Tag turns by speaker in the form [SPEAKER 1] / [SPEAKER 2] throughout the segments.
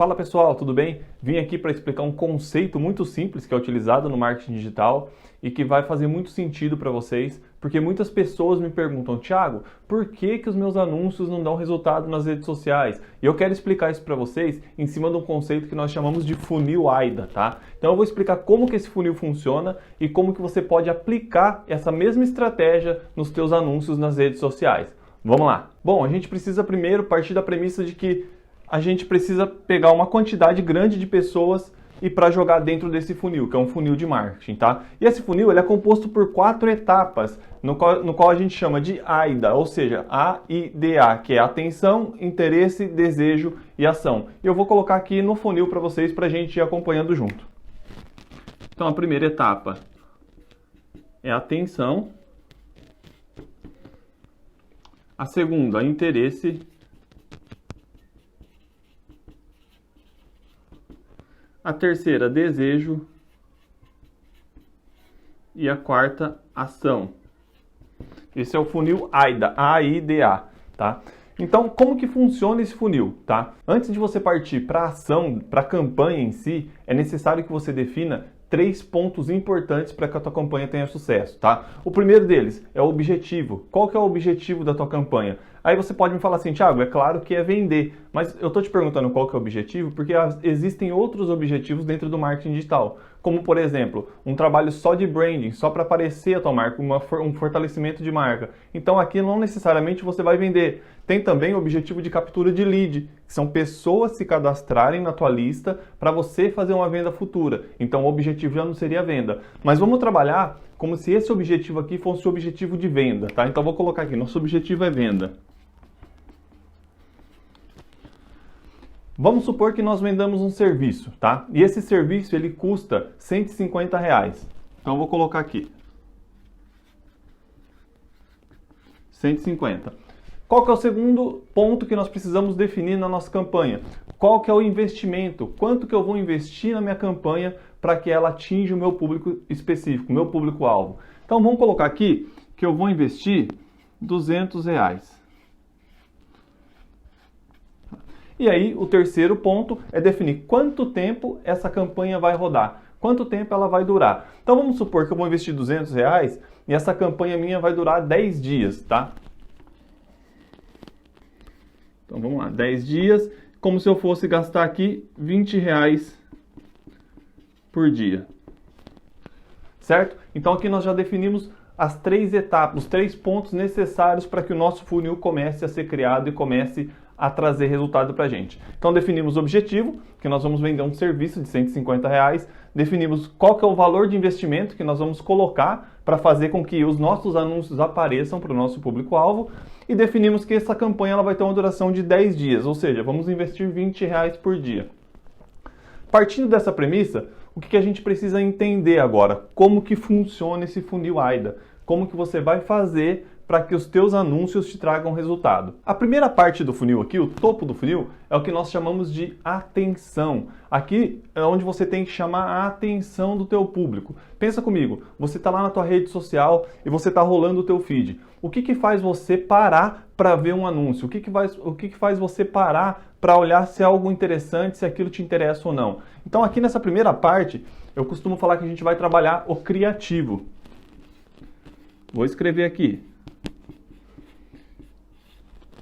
[SPEAKER 1] Fala pessoal, tudo bem? Vim aqui para explicar um conceito muito simples que é utilizado no marketing digital e que vai fazer muito sentido para vocês, porque muitas pessoas me perguntam, Thiago, por que os meus anúncios não dão resultado nas redes sociais? E eu quero explicar isso para vocês em cima de um conceito que nós chamamos de funil AIDA, tá? Então eu vou explicar como que esse funil funciona e como que você pode aplicar essa mesma estratégia nos seus anúncios nas redes sociais. Vamos lá! Bom, a gente precisa primeiro partir da premissa de que a gente precisa pegar uma quantidade grande de pessoas e para jogar dentro desse funil, que é um funil de marketing, tá? E esse funil ele é composto por 4 etapas, no qual a gente chama de AIDA, ou seja, AIDA, que é atenção, interesse, desejo e ação. E eu vou colocar aqui no funil para vocês, para a gente ir acompanhando junto. Então a primeira etapa é atenção, a segunda, interesse, a terceira, desejo. E a quarta, ação. Esse é o funil AIDA, A-I-D-A, tá? Então, como que funciona esse funil, tá? Antes de você partir para a ação, para a campanha em si, é necessário que você defina 3 pontos importantes para que a tua campanha tenha sucesso, tá? O primeiro deles é o objetivo. Qual que é o objetivo da tua campanha? Aí você pode me falar assim, Thiago, é claro que é vender, mas eu tô te perguntando qual que é o objetivo, porque existem outros objetivos dentro do marketing digital, como por exemplo, um trabalho só de branding, só para aparecer a tua marca, um fortalecimento de marca. Então aqui não necessariamente você vai vender. Tem também o objetivo de captura de lead, que são pessoas se cadastrarem na tua lista para você fazer uma venda futura. Então o objetivo já não seria venda. Mas vamos trabalhar como se esse objetivo aqui fosse o objetivo de venda, tá? Então vou colocar aqui, nosso objetivo é venda. Vamos supor que nós vendamos um serviço, tá? E esse serviço ele custa R$150. Então eu vou colocar aqui. 150. Qual que é o segundo ponto que nós precisamos definir na nossa campanha? Qual que é o investimento? Quanto que eu vou investir na minha campanha para que ela atinja o meu público específico, o meu público-alvo? Então vamos colocar aqui que eu vou investir R$200. E aí, o terceiro ponto é definir quanto tempo essa campanha vai rodar, quanto tempo ela vai durar. Então, vamos supor que eu vou investir R$200 e essa campanha minha vai durar 10 dias, tá? Então, vamos lá, 10 dias, como se eu fosse gastar aqui R$20 por dia, certo? Então, aqui nós já definimos as 3 etapas, os 3 pontos necessários para que o nosso funil comece a ser criado e comece a trazer resultado para a gente. Então definimos o objetivo, que nós vamos vender um serviço de R$150, definimos qual que é o valor de investimento que nós vamos colocar para fazer com que os nossos anúncios apareçam para o nosso público-alvo e definimos que essa campanha ela vai ter uma duração de 10 dias, ou seja, vamos investir R$20 por dia. Partindo dessa premissa, o que a gente precisa entender agora? Como que funciona esse funil AIDA? Como que você vai fazer para que os teus anúncios te tragam resultado. A primeira parte do funil aqui, o topo do funil, é o que nós chamamos de atenção. Aqui é onde você tem que chamar a atenção do teu público. Pensa comigo, você está lá na tua rede social e você está rolando o teu feed. O que faz você parar para ver um anúncio? O que faz você parar para olhar se é algo interessante, se aquilo te interessa ou não? Então aqui nessa primeira parte, eu costumo falar que a gente vai trabalhar o criativo. Vou escrever aqui.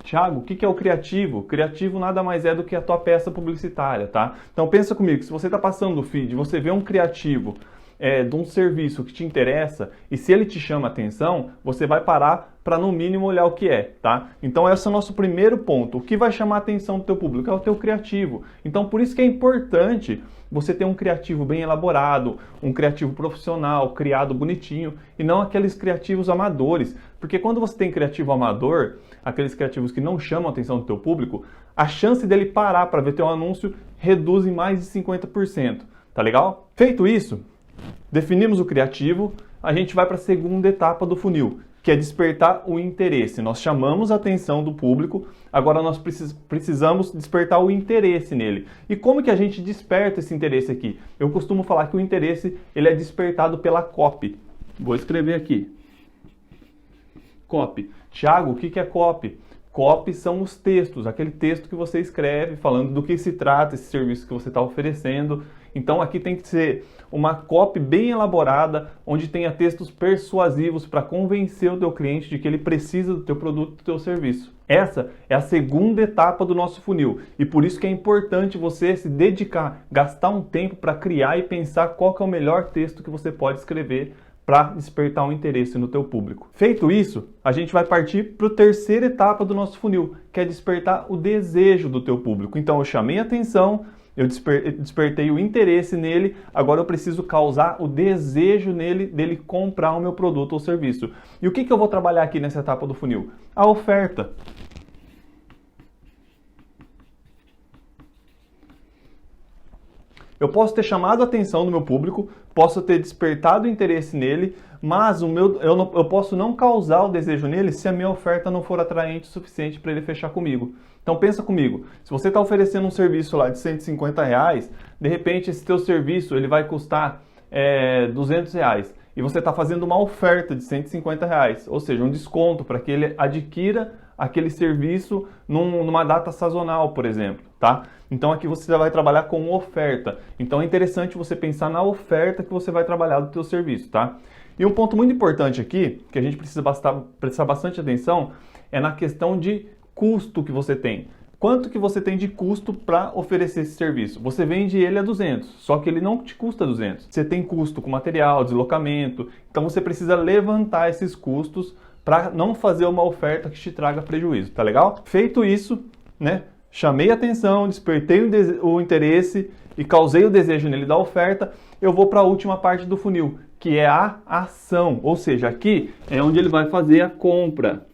[SPEAKER 1] Thiago, o que é o criativo? Criativo nada mais é do que a tua peça publicitária, tá? Então pensa comigo, se você está passando o feed, você vê um criativo de um serviço que te interessa e se ele te chama atenção, você vai parar para no mínimo olhar o que é, tá? Então esse é o nosso primeiro ponto. O que vai chamar a atenção do teu público é o teu criativo. Então por isso que é importante você ter um criativo bem elaborado, um criativo profissional, criado bonitinho, e não aqueles criativos amadores. Porque quando você tem criativo amador, aqueles criativos que não chamam a atenção do teu público, a chance dele parar para ver teu anúncio reduz em mais de 50%. Tá legal? Feito isso, definimos o criativo, a gente vai para a segunda etapa do funil, que é despertar o interesse. Nós chamamos a atenção do público, agora nós precisamos despertar o interesse nele. E como que a gente desperta esse interesse aqui? Eu costumo falar que o interesse ele é despertado pela copy. Vou escrever aqui. Copy. Thiago, o que é copy? Copy são os textos, aquele texto que você escreve falando do que se trata esse serviço que você está oferecendo. Então aqui tem que ser uma copy bem elaborada, onde tenha textos persuasivos para convencer o teu cliente de que ele precisa do teu produto, do teu serviço. Essa é a segunda etapa do nosso funil e por isso que é importante você se dedicar, gastar um tempo para criar e pensar qual que é o melhor texto que você pode escrever para despertar um interesse no teu público. Feito isso, a gente vai partir para a terceira etapa do nosso funil, que é despertar o desejo do teu público. Então eu chamei a atenção, eu despertei o interesse nele, agora eu preciso causar o desejo nele dele comprar o meu produto ou serviço. E o que eu vou trabalhar aqui nessa etapa do funil? A oferta. Eu posso ter chamado a atenção do meu público, posso ter despertado o interesse nele, mas eu posso não causar o desejo nele se a minha oferta não for atraente o suficiente para ele fechar comigo. Então pensa comigo, se você está oferecendo um serviço lá de R$150, de repente esse teu serviço ele vai custar R$200 e você está fazendo uma oferta de R$150, ou seja, um desconto para que ele adquira aquele serviço numa data sazonal, por exemplo, tá? Então aqui você já vai trabalhar com oferta. Então é interessante você pensar na oferta que você vai trabalhar do teu serviço, tá? E um ponto muito importante aqui, que a gente precisa prestar bastante atenção, é na questão de custo que você tem. Quanto que você tem de custo para oferecer esse serviço? Você vende ele a 200, só que ele não te custa 200. Você tem custo com material, deslocamento, então você precisa levantar esses custos para não fazer uma oferta que te traga prejuízo, tá legal? Feito isso, né? Chamei a atenção, despertei o interesse e causei o desejo nele da oferta, eu vou para a última parte do funil, que é a ação, ou seja, aqui é onde ele vai fazer a compra.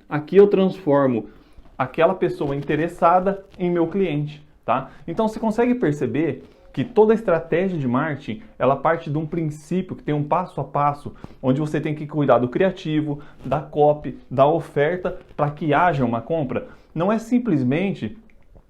[SPEAKER 1] Aqui eu transformo aquela pessoa interessada em meu cliente, tá? Então você consegue perceber que toda a estratégia de marketing, ela parte de um princípio que tem um passo a passo, onde você tem que cuidar do criativo, da copy, da oferta, para que haja uma compra. Não é simplesmente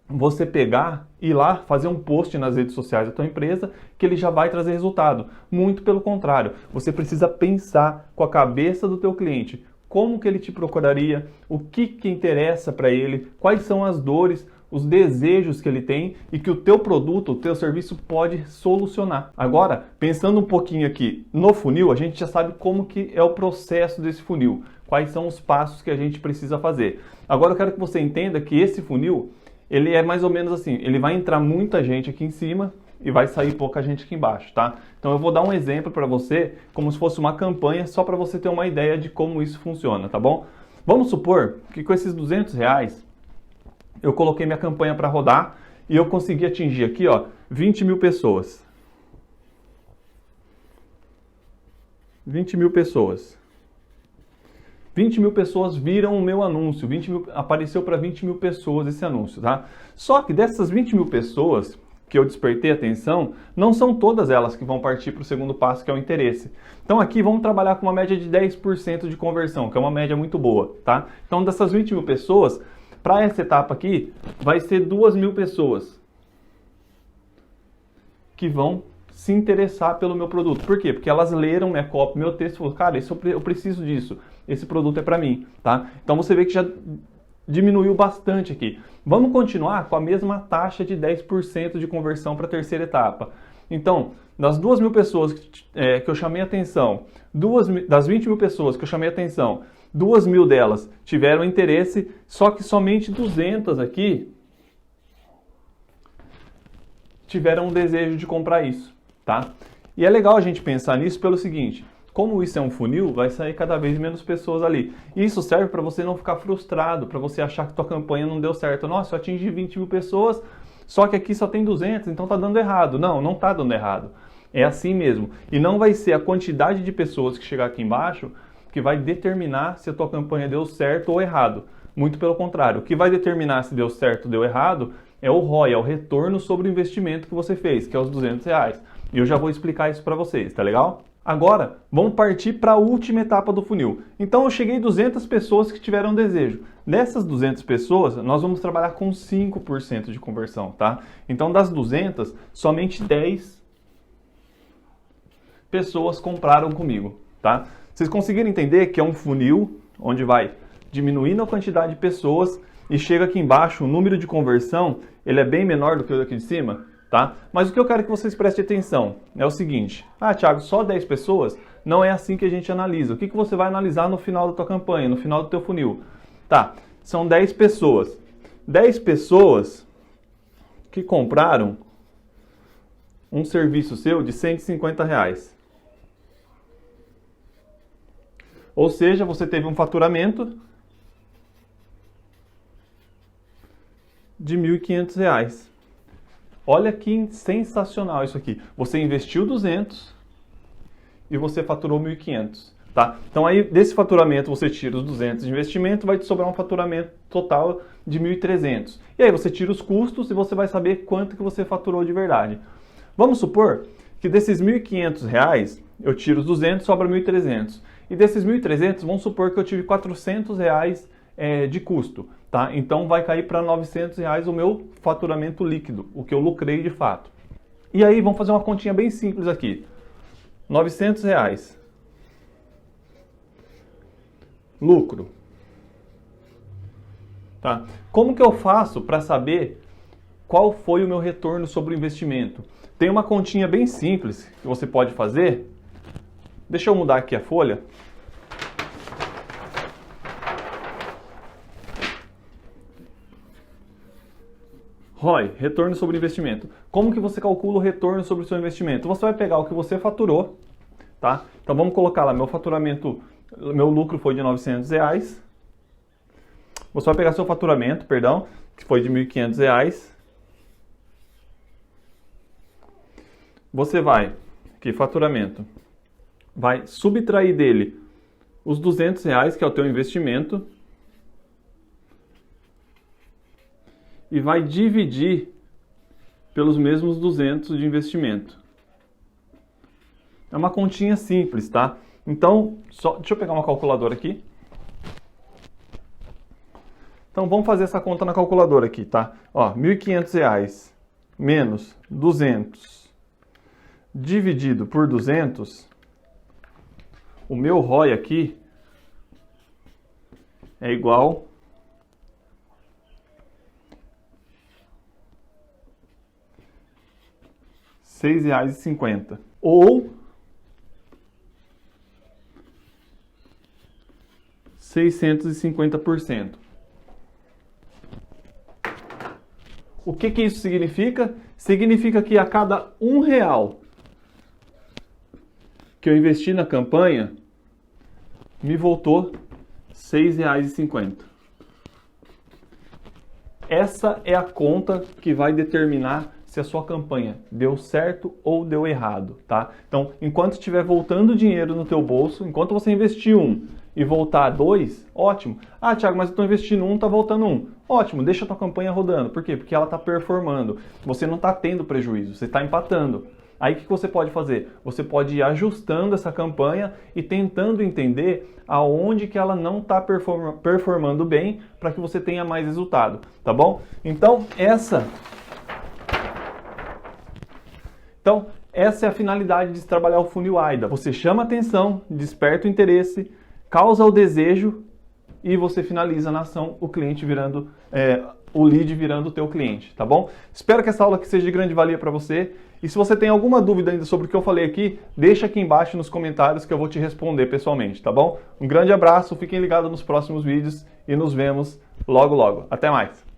[SPEAKER 1] você pegar e ir lá fazer um post nas redes sociais da tua empresa que ele já vai trazer resultado. Muito pelo contrário, você precisa pensar com a cabeça do teu cliente, como que ele te procuraria, o que interessa para ele, quais são as dores, os desejos que ele tem e que o teu produto, o teu serviço pode solucionar. Agora, pensando um pouquinho aqui no funil, a gente já sabe como que é o processo desse funil, quais são os passos que a gente precisa fazer. Agora eu quero que você entenda que esse funil, ele é mais ou menos assim, ele vai entrar muita gente aqui em cima e vai sair pouca gente aqui embaixo, tá? Então eu vou dar um exemplo para você, como se fosse uma campanha, só para você ter uma ideia de como isso funciona, tá bom? Vamos supor que com esses R$200, eu coloquei minha campanha para rodar e eu consegui atingir aqui, ó, 20 mil pessoas. 20 mil pessoas. 20 mil pessoas viram o meu anúncio, apareceu para 20 mil pessoas esse anúncio, tá? Só que dessas 20 mil pessoas que eu despertei atenção, não são todas elas que vão partir para o segundo passo, que é o interesse. Então aqui vamos trabalhar com uma média de 10% de conversão, que é uma média muito boa, tá? Então dessas 20 mil pessoas, para essa etapa aqui, vai ser 2 mil pessoas que vão se interessar pelo meu produto. Por quê? Porque elas leram minha copy, meu texto e falaram, cara, eu preciso disso, esse produto é para mim, tá? Então você vê que já diminuiu bastante aqui. Vamos continuar com a mesma taxa de 10% de conversão para a terceira etapa. Então, das 2 mil pessoas que eu chamei atenção, das 20 mil pessoas que eu chamei atenção, 2 mil delas tiveram interesse, só que somente 200 aqui tiveram um desejo de comprar isso, tá? E é legal a gente pensar nisso pelo seguinte, como isso é um funil, vai sair cada vez menos pessoas ali. E isso serve para você não ficar frustrado, para você achar que tua campanha não deu certo. Nossa, eu atingi 20 mil pessoas, só que aqui só tem 200, então tá dando errado. Não, não tá dando errado. É assim mesmo. E não vai ser a quantidade de pessoas que chegar aqui embaixo que vai determinar se a tua campanha deu certo ou errado. Muito pelo contrário. O que vai determinar se deu certo ou deu errado é o ROI, é o retorno sobre o investimento que você fez, que é os R$200. E eu já vou explicar isso para vocês, tá legal? Agora, vamos partir para a última etapa do funil. Então, eu cheguei 200 pessoas que tiveram desejo. Dessas 200 pessoas, nós vamos trabalhar com 5% de conversão, tá? Então, das 200, somente 10 pessoas compraram comigo, tá? Vocês conseguiram entender que é um funil onde vai diminuindo a quantidade de pessoas e chega aqui embaixo, o número de conversão, ele é bem menor do que o daqui de cima, tá? Mas o que eu quero que vocês prestem atenção é o seguinte: ah, Thiago, só 10 pessoas? Não é assim que a gente analisa. O que você vai analisar no final da tua campanha, no final do teu funil? Tá, são 10 pessoas. 10 pessoas que compraram um serviço seu de R$150. Ou seja, você teve um faturamento de R$1.500. Olha que sensacional isso aqui. Você investiu 200 e você faturou 1.500, tá? Então aí desse faturamento você tira os 200 de investimento, vai te sobrar um faturamento total de 1.300. E aí você tira os custos e você vai saber quanto que você faturou de verdade. Vamos supor que desses R$1.500 eu tiro os 200, sobra 1.300. E desses 1.300, vamos supor que eu tive R$400 de custo, tá? Então vai cair para R$900 o meu faturamento líquido, o que eu lucrei de fato. E aí vamos fazer uma continha bem simples aqui. R$900. Lucro. Tá? Como que eu faço para saber qual foi o meu retorno sobre o investimento? Tem uma continha bem simples que você pode fazer. Deixa eu mudar aqui a folha. ROI, retorno sobre investimento. Como que você calcula o retorno sobre o seu investimento? Você vai pegar o que você faturou, tá? Então vamos colocar lá, meu faturamento, meu lucro foi de R$900. Você vai pegar seu faturamento, perdão, que foi de R$1.500. Você vai, aqui faturamento, vai subtrair dele os R$200, que é o teu investimento, e vai dividir pelos mesmos 200 de investimento. É uma continha simples, tá? Então, deixa eu pegar uma calculadora aqui. Então, vamos fazer essa conta na calculadora aqui, tá? Ó, R$1.500 menos 200 dividido por 200, o meu ROI aqui é igual R$6,50. Ou 650%. O que isso significa? Significa que a cada R$1 que eu investi na campanha, me voltou R$6,50. Essa é a conta que vai determinar se a sua campanha deu certo ou deu errado, tá? Então, enquanto estiver voltando dinheiro no teu bolso, enquanto você investir 1 e voltar 2, ótimo. Ah, Thiago, mas eu estou investindo 1, está voltando 1. Ótimo, deixa a tua campanha rodando. Por quê? Porque ela está performando. Você não está tendo prejuízo, você está empatando. Aí o que você pode fazer? Você pode ir ajustando essa campanha e tentando entender aonde que ela não está performando bem para que você tenha mais resultado, tá bom? Então, essa é a finalidade de se trabalhar o funil AIDA. Você chama atenção, desperta o interesse, causa o desejo e você finaliza na ação o cliente virando, o lead virando o teu cliente, tá bom? Espero que essa aula aqui seja de grande valia para você. E se você tem alguma dúvida ainda sobre o que eu falei aqui, deixa aqui embaixo nos comentários que eu vou te responder pessoalmente, tá bom? Um grande abraço, fiquem ligados nos próximos vídeos e nos vemos logo logo. Até mais!